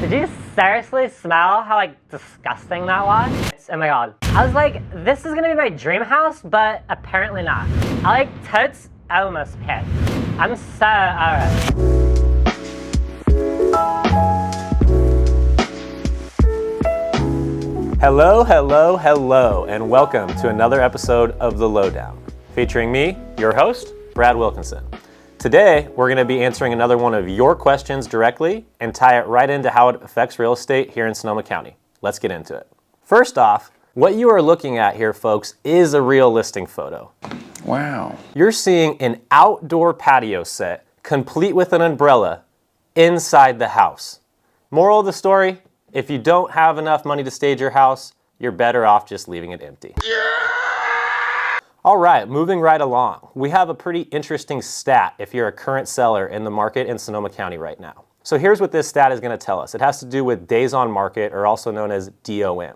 Did you seriously smell how like disgusting that was? Oh my god. I was like, this is gonna be my dream house, but apparently not. I like totes almost pissed. I'm so Hello, and welcome to another episode of The Lowdown, featuring me, your host, Brad Wilkinson. Today, we're going to be answering another one of your questions directly and tie it right into how it affects real estate here in Sonoma County. Let's get into it. First off, what you are looking at here, folks, is a real listing photo. Wow. You're seeing an outdoor patio set, complete with an umbrella, inside the house. Moral of the story, if you don't have enough money to stage your house, you're better off just leaving it empty. All right, moving right along. We have a pretty interesting stat if you're a current seller in the market in Sonoma County right now. So here's what this stat is going to tell us. It has to do with days on market, or also known as DOM.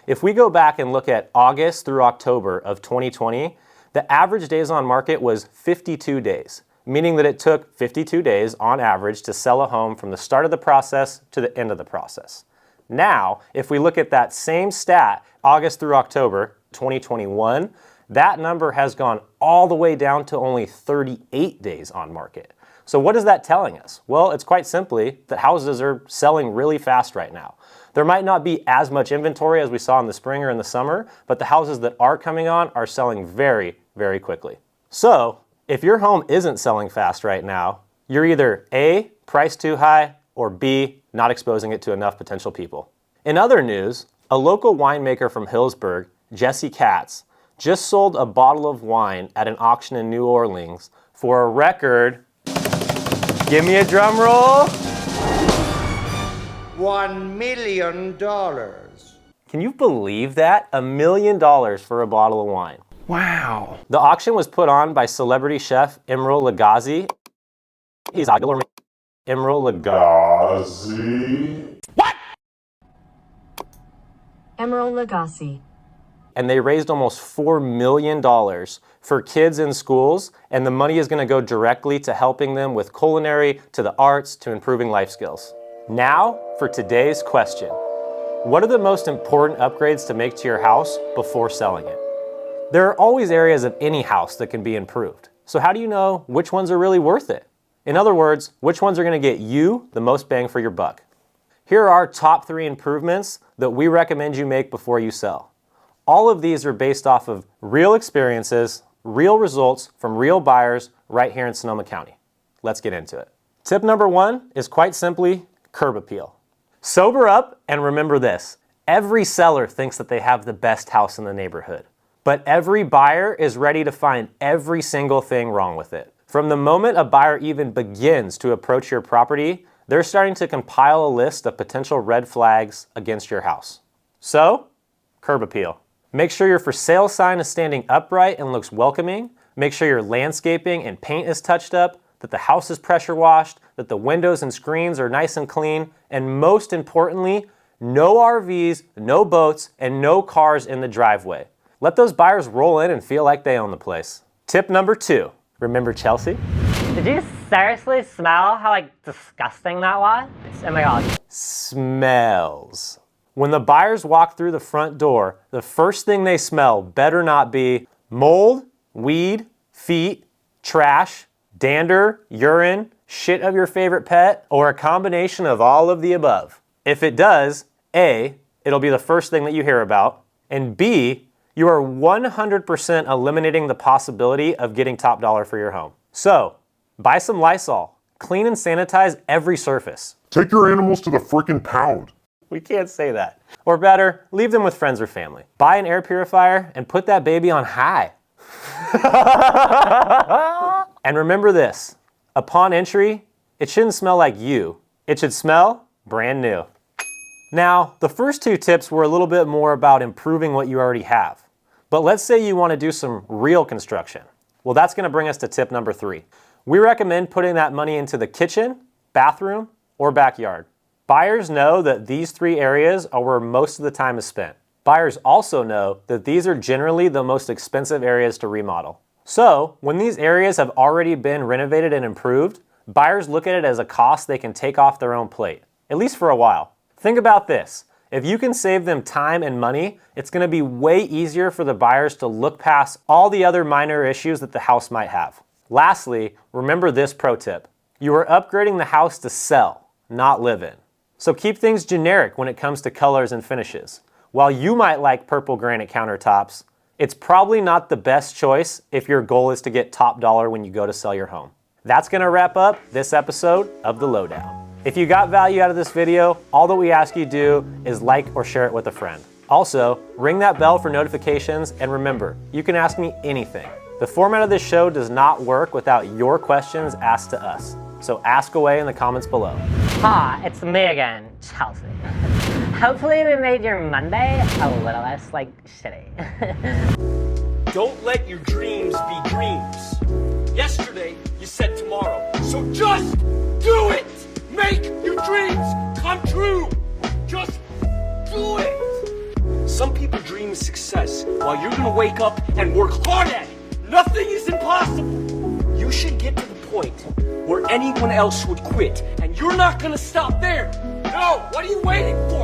If we go back and look at August through October of 2020, the average days on market was 52 days, meaning that it took 52 days on average to sell a home from the start of the process to the end of the process. Now, if we look at that same stat, August through October 2021, that number has gone all the way down to only 38 days on market. So what is that telling us? Well, it's quite simply that houses are selling really fast right now. There might not be as much inventory as we saw in the spring or in the summer, but the houses that are coming on are selling very, very quickly. So if your home isn't selling fast right now, you're either A, priced too high, or B, not exposing it to enough potential people. In other news, a local winemaker from Hillsburg, Jesse Katz, just sold a bottle of wine at an auction in New Orleans for a record, give me a drum roll, $1 million. Can you believe that? $1 million for a bottle of wine. Wow. The auction was put on by celebrity chef Emeril Lagasse. Emeril Lagasse. Emeril Lagasse. And they raised almost $4 million for kids in schools, and the money is going to go directly to helping them with culinary, to the arts, to improving life skills. Now, for today's question. What are the most important upgrades to make to your house before selling it? There are always areas of any house that can be improved. So how do you know which ones are really worth it? In other words, which ones are going to get you the most bang for your buck? Here are our top 3 improvements that we recommend you make before you sell. All of these are based off of real experiences, real results from real buyers right here in Sonoma County. Let's get into it. Tip number 1 is quite simply curb appeal. Sober up and remember this. Every seller thinks that they have the best house in the neighborhood, but every buyer is ready to find every single thing wrong with it. From the moment a buyer even begins to approach your property, they're starting to compile a list of potential red flags against your house. So, curb appeal. Make sure your for sale sign is standing upright and looks welcoming. Make sure your landscaping and paint is touched up, that the house is pressure washed, that the windows and screens are nice and clean, and most importantly, no RVs, no boats, and no cars in the driveway. Let those buyers roll in and feel like they own the place. Tip number 2, remember Chelsea? Did you seriously smell how like disgusting that was? Oh my god. Smells. When the buyers walk through the front door, the first thing they smell better not be mold, weed, feet, trash, dander, urine, shit of your favorite pet, or a combination of all of the above. If it does, A, it'll be the first thing that you hear about, and B, you are 100% eliminating the possibility of getting top dollar for your home. So, buy some Lysol. Clean and sanitize every surface. Take your animals to the freaking pound. We can't say that. Or better, leave them with friends or family. Buy an air purifier and put that baby on high. And remember this, upon entry, it shouldn't smell like you. It should smell brand new. Now, the first 2 tips were a little bit more about improving what you already have. But let's say you want to do some real construction. Well, that's going to bring us to tip number 3. We recommend putting that money into the kitchen, bathroom, or backyard. Buyers know that these 3 areas are where most of the time is spent. Buyers also know that these are generally the most expensive areas to remodel. So, when these areas have already been renovated and improved, buyers look at it as a cost they can take off their own plate. at least for a while. Think about this. If you can save them time and money, it's going to be way easier for the buyers to look past all the other minor issues that the house might have. Lastly, remember this pro tip. You are upgrading the house to sell, not live in. So keep things generic when it comes to colors and finishes. While you might like purple granite countertops, it's probably not the best choice if your goal is to get top dollar when you go to sell your home. That's going to wrap up this episode of The Lowdown. If you got value out of this video, all that we ask you do is like or share it with a friend. Also, ring that bell for notifications, and remember, you can ask me anything. The format of this show does not work without your questions asked to us. So ask away in the comments below. Ha, it's me again, Chelsea. Hopefully we made your Monday a little less, shitty. Don't let your dreams be dreams. Yesterday, you said tomorrow. So just do it! Make your dreams come true! Just do it! Some people dream of success while you're gonna wake up and work hard at it. Nothing is impossible. You should get to the point where anyone else would quit, and you're not gonna stop there. No, what are you waiting for?